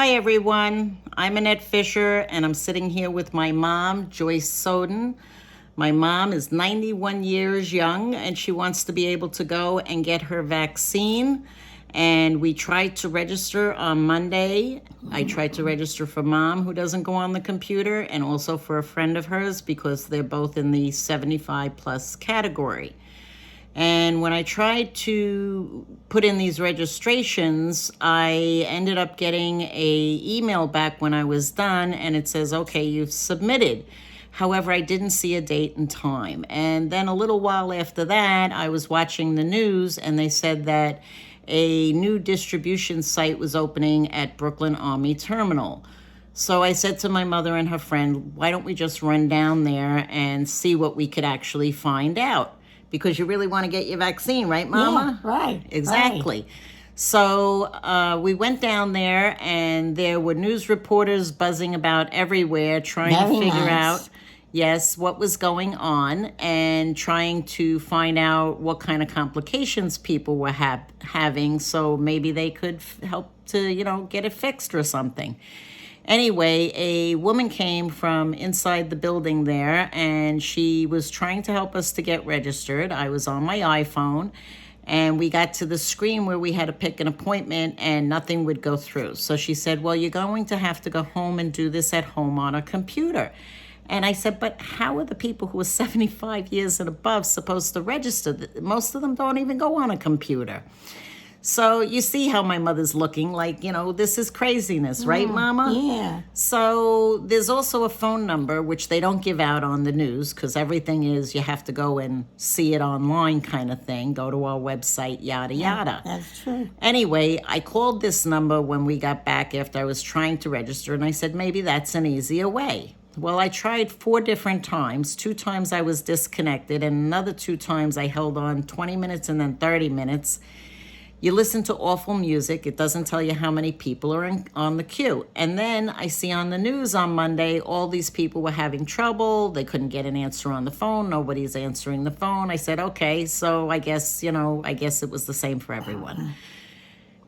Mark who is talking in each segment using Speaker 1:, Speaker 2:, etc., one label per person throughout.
Speaker 1: Hi, everyone. I'm Annette Fisher, and I'm sitting here with my mom, Joyce Soden. My mom is 91 years young, and she wants to be able to go and get her vaccine. And we tried to register on Monday. I tried to register for Mom, who doesn't go on the computer, and also for a friend of hers because they're both in the 75 plus category. And when I tried to put in these registrations, I ended up getting a email back when I was done, and it says, okay, you've submitted. However, I didn't see a date and time. And then a little while after that, I was watching the news, and they said that a new distribution site was opening at Brooklyn Army Terminal. So I said to my mother and her friend, why don't we just run down there and see what we could actually find out? Because you really want to get your vaccine, right, Mama?
Speaker 2: Yeah, right.
Speaker 1: Exactly.
Speaker 2: Right.
Speaker 1: So we went down there, and there were news reporters buzzing about everywhere, trying to
Speaker 2: Very
Speaker 1: figure
Speaker 2: nice.
Speaker 1: out, yes, what was going on, and trying to find out what kind of complications people were having, so maybe they could help to, get it fixed or something. Anyway, a woman came from inside the building there, and she was trying to help us to get registered. I was on my iPhone, and we got to the screen where we had to pick an appointment, and nothing would go through. So she said, well, you're going to have to go home and do this at home on a computer. And I said, but how are the people who are 75 years and above supposed to register? Most of them don't even go on a computer. So you see how my mother's looking, like, this is craziness, right, Mama?
Speaker 2: Yeah.
Speaker 1: So there's also a phone number, which they don't give out on the news because everything is you have to go and see it online kind of thing, go to our website, yada, yada.
Speaker 2: That's true.
Speaker 1: Anyway, I called this number when we got back after I was trying to register, and I said, maybe that's an easier way. Well, I tried 4 different times. 2 times I was disconnected, and another 2 times I held on 20 minutes and then 30 minutes. You listen to awful music. It doesn't tell you how many people are on the queue. And then I see on the news on Monday, all these people were having trouble. They couldn't get an answer on the phone. Nobody's answering the phone. I said, okay, so I guess it was the same for everyone.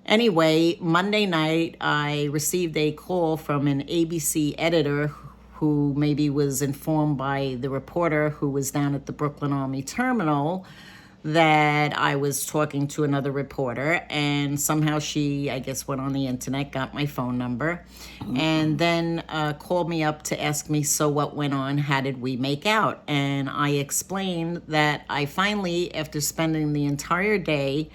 Speaker 1: Anyway, Monday night, I received a call from an ABC editor who maybe was informed by the reporter who was down at the Brooklyn Army Terminal that I was talking to another reporter, and somehow she, I guess, went on the internet, got my phone number, and then called me up to ask me, so what went on? How did we make out? And I explained that I finally, after spending the entire day,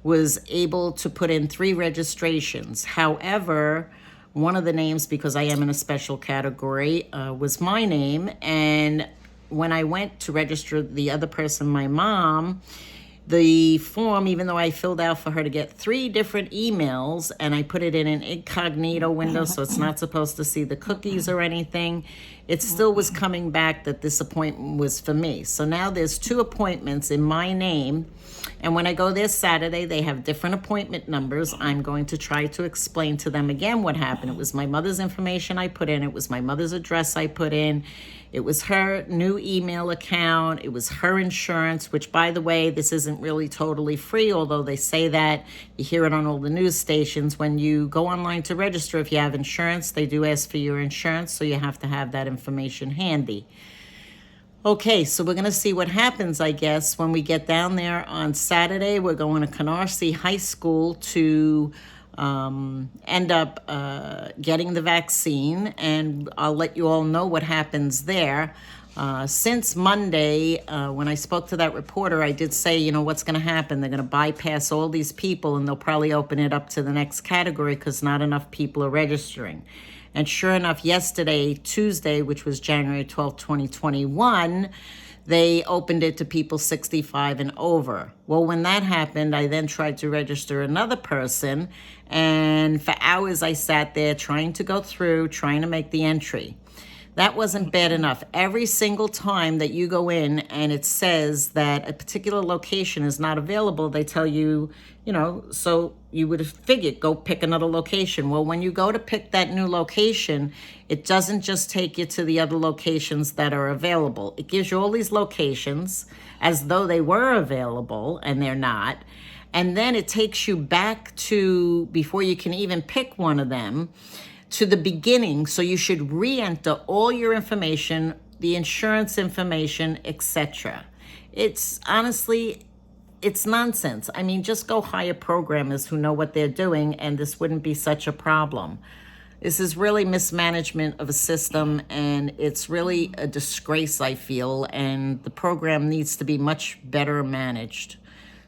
Speaker 1: was able to put in 3 registrations. However, one of the names, because I am in a special category, was my name, and when I went to register the other person, my mom, the form, even though I filled out for her to get 3 different emails, and I put it in an incognito window so it's not supposed to see the cookies or anything, it still was coming back that this appointment was for me. So now there's 2 appointments in my name, and when I go there Saturday, they have different appointment numbers. I'm going to try to explain to them again what happened. It was my mother's information I put in. It was my mother's address I put in. It was her new email account. It was her insurance, which, by the way, this isn't really totally free, although they say that. You hear it on all the news stations. When you go online to register, if you have insurance, they do ask for your insurance, so you have to have that information handy. Okay, so we're going to see what happens, I guess, when we get down there on Saturday. We're going to Canarsie High School to end up getting the vaccine, and I'll let you all know what happens there. Since Monday, when I spoke to that reporter, I did say, what's going to happen? They're going to bypass all these people, and they'll probably open it up to the next category because not enough people are registering. And sure enough, yesterday, Tuesday, which was January 12th, 2021, they opened it to people 65 and over. Well, when that happened, I then tried to register another person, and for hours I sat there trying to go through, trying to make the entry. That wasn't bad enough. Every single time that you go in and it says that a particular location is not available, they tell you, so you would have figured, go pick another location. Well, when you go to pick that new location, it doesn't just take you to the other locations that are available. It gives you all these locations as though they were available, and they're not. And then it takes you back to, before you can even pick one of them, to the beginning. So you should re-enter all your information, the insurance information, etc. It's honestly, it's nonsense. I mean, just go hire programmers who know what they're doing, and this wouldn't be such a problem. This is really mismanagement of a system, and it's really a disgrace, I feel, and the program needs to be much better managed.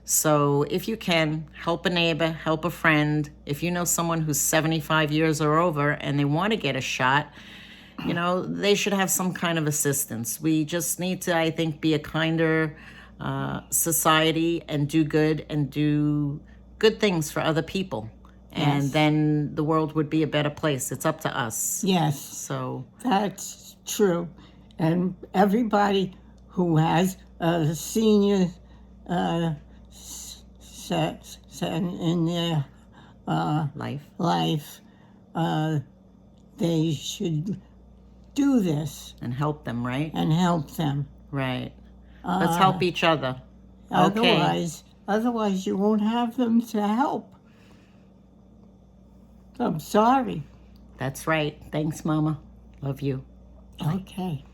Speaker 1: So if you can, help a neighbor, help a friend. If you know someone who's 75 years or over and they want to get a shot, you know, they should have some kind of assistance. We just need to, I think, be a kinder society and do good things for other people. And
Speaker 2: Yes.
Speaker 1: then the world would be a better place. It's up to us.
Speaker 2: Yes,
Speaker 1: So,
Speaker 2: that's true. And everybody who has a senior in their
Speaker 1: life.
Speaker 2: life, they should do this
Speaker 1: And help them, right?
Speaker 2: and help them.
Speaker 1: Right. Let's help each other.
Speaker 2: Otherwise you won't have them to help. I'm sorry.
Speaker 1: That's right. Thanks, Mama. Love you.
Speaker 2: Okay.